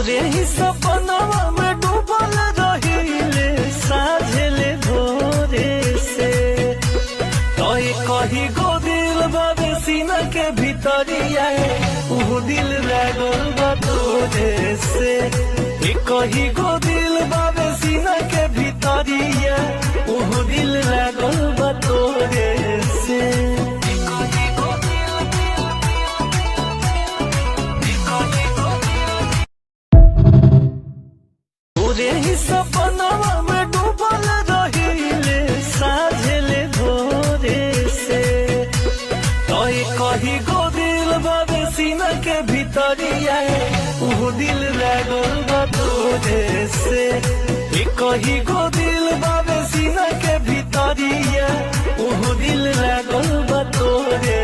तोरे ही सपनवा में डूबल रहिले साझेले भोरे से। तोय कही गो दिल बाबे सीना के भीतरिया ऊ दिल लागल बा तोरे से। कही गो दिल बाबे सीना के भीतरिया ऊ दिल लागल बा तोरे से। तोरे ही सपनवा में डूबल रहिले साझेले भोरे से। तोय कही गो दिल बाबे सीना के भीतरिया ऊ दिल लागल बा तोरे से। कही गो दिल बाबे सीना के भीतरिया ऊ दिल लागल बा तोरे